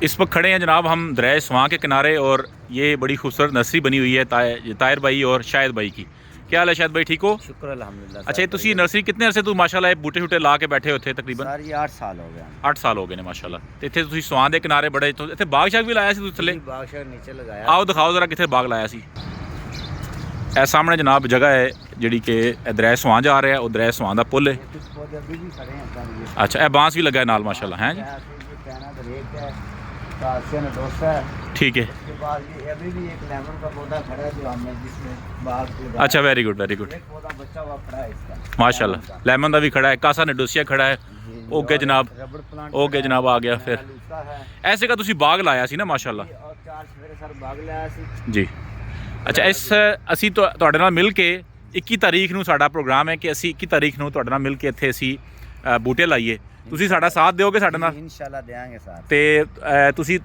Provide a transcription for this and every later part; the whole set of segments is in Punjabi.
इस वक्त खड़े हैं जनाब हम दरिया स्वां के किनारे और ये बड़ी खूबसूरत नर्सरी बनी हुई है ताहिर भाई और शाहिद भाई की। क्या हाल है शाहिद भाई, ठीक हो? शुक्र अल्हम्दुलिल्लाह। अच्छा, ये नर्सरी कितने अरसे तू माशाल्लाह बूटे शूटे ला के बैठे होते तकरीबन? सर ये 8 साल हो गए। 8 साल हो गए ने माशाल्लाह। तो इतने तुसी स्वां के किनारे बड़े तो इतने बाग शाग भी लाया सी थले? बाग शाग नीचे लगाया। आओ दिखाओ जरा कितने बाग लाया सी। ए सामने जनाब जगह है जी कि दरिया स्वां जा रहा है और दरिया स्वां का पुल है। अच्छा, ए बांस भी लगा है नाल माशाल्लाह हैं जी। ठीक है। अभी भी एक लेमन का पौधा खड़ा है जो हमने जिसमें बाग लगाया। अच्छा, वेरी गुड वेरी गुड। एक पौधा बच्चा हुआ खड़ा है इसका माशाल्लाह। लेमन का भी खड़ा है, कासा नेडोसिया खड़ा है। ओके जनाब, रबड़ प्लांट ओके जनाब आ गया फिर। है। ऐसे का तुसी बाग लाया सी ना माशाल्लाह और 4 सवेरे सर बाग लाया सी जी। अच्छा, इस ਅਸੀਂ ਤੁਹਾਡੇ ਨਾਲ ਮਿਲ ਕੇ 21 ਤਾਰੀਖ ਨੂੰ ਸਾਡਾ ਪ੍ਰੋਗਰਾਮ ਹੈ ਕਿ ਅਸੀਂ 21 ਤਾਰੀਖ ਨੂੰ ਤੁਹਾਡੇ ਨਾਲ ਮਿਲ ਕੇ ਇੱਥੇ ਅਸੀਂ ਬੂਟੇ ਲਾਈਏ। ਤੁਸੀਂ ਸਾਡਾ ਸਾਥ ਦਿਓਗੇ ਸਾਡੇ ਨਾਲ? ਇਨਸ਼ਾਅੱਲਾ ਦੇਾਂਗੇ ਸਾਥ। ਤੇ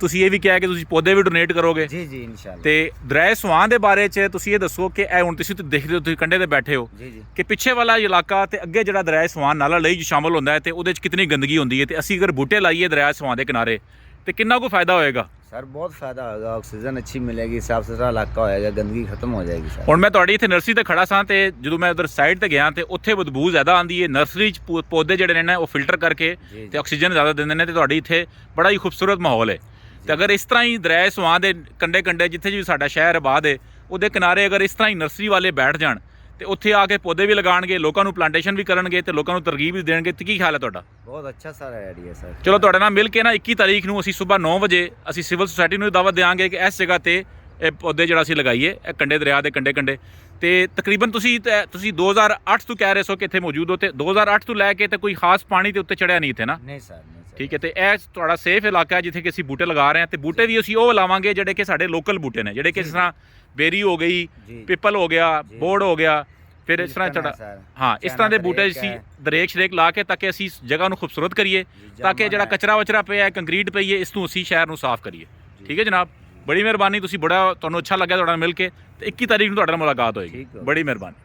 ਤੁਸੀਂ ਇਹ ਵੀ ਕਿਹਾ ਕਿ ਤੁਸੀਂ ਪੌਦੇ ਵੀ ਡੋਨੇਟ ਕਰੋਗੇ। ਜੀ ਜੀ ਇਨਸ਼ਾਅੱਲਾ। ਤੇ ਦਰਿਆ ਸਵਾਂ ਦੇ ਬਾਰੇ ਚ ਤੁਸੀਂ ਇਹ ਦੱਸੋ ਕਿ ਇਹ ਹੁਣ ਤੁਸੀਂ ਦੇਖਦੇ ਹੋ, ਤੁਸੀਂ ਕੰਢੇ ਤੇ ਬੈਠੇ ਹੋ ਜੀ ਜੀ ਕਿ ਪਿੱਛੇ ਵਾਲਾ ਇਲਾਕਾ ਤੇ ਅੱਗੇ ਜਿਹੜਾ ਦਰਿਆ ਸਵਾਂ ਨਾਲਾ ਲਈ ਸ਼ਾਮਲ ਹੁੰਦਾ ਹੈ ਤੇ ਉਹਦੇ ਚ ਕਿੰਨੀ ਗੰਦਗੀ ਹੁੰਦੀ ਹੈ, ਤੇ ਅਸੀਂ ਅਗਰ ਬੂਟੇ ਲਾਈਏ ਦਰਿਆ ਸਵਾਂ ਦੇ ਕਿਨਾਰੇ ਤੇ ਕਿੰਨਾ ਕੁ ਫਾਇਦਾ ਹੋਏਗਾ? सर बहुत फ़ायदा होगा, ऑक्सीजन अच्छी मिलेगी, साफ़ सुथरा इलाका होएगा, गंदगी खत्म हो जाएगी सर। ਹੁਣ ਮੈਂ ਤੁਹਾਡੀ ਇੱਥੇ ਨਰਸਰੀ ਤੇ ਖੜਾ ਸਾਂ ਤੇ ਜਦੋਂ ਮੈਂ ਉਧਰ ਸਾਈਡ ਤੇ ਗਿਆ ਤੇ ਉੱਥੇ ਬਦਬੂ ਜ਼ਿਆਦਾ ਆਉਂਦੀ ਹੈ। ਨਰਸਰੀ 'ਚ ਪੌਦੇ ਜਿਹੜੇ ਨੇ ਨਾ ਉਹ ਫਿਲਟਰ ਕਰਕੇ ਤੇ ਆਕਸੀਜਨ ਜ਼ਿਆਦਾ ਦਿੰਦੇ ਨੇ ਤੇ ਤੁਹਾਡੀ ਇੱਥੇ ਬੜਾ ਹੀ ਖੂਬਸੂਰਤ ਮਾਹੌਲ ਹੈ। ਤੇ ਅਗਰ ਇਸ ਤਰ੍ਹਾਂ ਹੀ ਦਰਿਆ ਸਵਾਂ ਦੇ ਕੰਢੇ ਕੰਢੇ ਜਿੱਥੇ ਵੀ ਸਾਡਾ ਸ਼ਹਿਰ ਆਬਾਦ ਹੈ ਉਹਦੇ ਕਿਨਾਰੇ ਅਗਰ ਇਸ ਤਰ੍ਹਾਂ ਹੀ ਨਰਸਰੀ ਵਾਲੇ ਬੈਠ ਜਾਣ ਤੇ ਉੱਥੇ ਆ ਕੇ ਪੌਦੇ ਵੀ ਲਗਾਉਣਗੇ, ਲੋਕਾਂ ਨੂੰ ਪਲਾਂਟੇਸ਼ਨ ਵੀ ਕਰਨਗੇ ਤੇ ਲੋਕਾਂ ਨੂੰ ਤਰਗੀਬ ਵੀ ਦੇਣਗੇ, ਤੇ ਕੀ ਖਿਆਲ ਹੈ ਤੁਹਾਡਾ? बहुत अच्छा सारा आइडिया सर। ਚਲੋ ਤੁਹਾਡੇ ਨਾਲ ਮਿਲ ਕੇ ਨਾ 21 ਤਾਰੀਖ ਨੂੰ ਅਸੀਂ ਸਵੇਰ 9 ਵਜੇ ਅਸੀਂ ਸਿਵਲ ਸੁਸਾਇਟੀ ਨੂੰ ਦਾਵਤ ਦੇਵਾਂਗੇ ਕਿ ਇਸ ਜਗ੍ਹਾ ਤੇ ਇਹ ਪੌਦੇ ਜਿਹੜਾ ਅਸੀਂ ਲਗਾਈਏ ਇਹ ਕੰਢੇ ਦਰਿਆ ਦੇ ਕੰਢੇ ਕੰਢੇ। ਤੇ ਤਕਰੀਬਨ ਤੁਸੀਂ 2008 ਤੋਂ ਕਹਿ ਰਹੇ ਸੋ ਕਿ ਇੱਥੇ ਮੌਜੂਦ ਹੋ ਤੇ 2008 ਤੋਂ ਲੈ ਕੇ ਤੇ ਕੋਈ ਖਾਸ ਪਾਣੀ ਦੇ ਉੱਤੇ ਚੜਿਆ ਨਹੀਂ ਇੱਥੇ ਨਾ? नहीं सर नहीं सर। ਠੀਕ ਹੈ। ਤੇ ਇਹ ਤੁਹਾਡਾ ਸੇਫ ਇਲਾਕਾ ਹੈ ਜਿੱਥੇ ਕਿ ਅਸੀਂ ਬੂਟੇ ਲਗਾ ਰਹੇ ਹਾਂ, ਤੇ ਬੂਟੇ ਵੀ ਅਸੀਂ ਉਹ ਲਾਵਾਂਗੇ ਜਿਹੜੇ ਕਿ ਸਾਡੇ ਲੋਕਲ ਬੂਟੇ ਨੇ, ਜਿਹੜੇ ਕਿ ਜਿਸ ਤਰ੍ਹਾਂ ਬੇਰੀ ਹੋ ਗਈ, ਪਿੱਪਲ ਹੋ ਗਿਆ, ਬੋੜ ਹੋ ਗਿਆ, ਫਿਰ ਇਸ ਤਰ੍ਹਾਂ ਤੁਹਾਡਾ ਹਾਂ ਇਸ ਤਰ੍ਹਾਂ ਦੇ ਬੂਟੇ ਅਸੀਂ ਦਰੇਕ ਸ਼ਰੇਕ ਲਾ ਕੇ ਤਾਂ ਕਿ ਅਸੀਂ ਇਸ ਜਗ੍ਹਾ ਨੂੰ ਖੂਬਸੂਰਤ ਕਰੀਏ, ਤਾਂ ਕਿ ਜਿਹੜਾ ਕਚਰਾ ਵਚਰਾ ਪਿਆ ਕੰਕਰੀਟ ਪਈ ਹੈ ਇਸ ਨੂੰ ਅਸੀਂ ਸ਼ਹਿਰ ਨੂੰ ਸਾਫ਼ ਕਰੀਏ। ਠੀਕ ਹੈ ਜਨਾਬ, ਬੜੀ ਮਿਹਰਬਾਨੀ। ਤੁਸੀਂ ਬੜਾ ਤੁਹਾਨੂੰ ਅੱਛਾ ਲੱਗਿਆ ਤੁਹਾਡਾ ਮਿਲ ਕੇ, ਤੇ 21 ਤਾਰੀਖ ਨੂੰ ਤੁਹਾਡੇ ਨਾਲ ਮੁਲਾਕਾਤ ਹੋਏਗੀ। ਬੜੀ ਮਿਹਰਬਾਨੀ।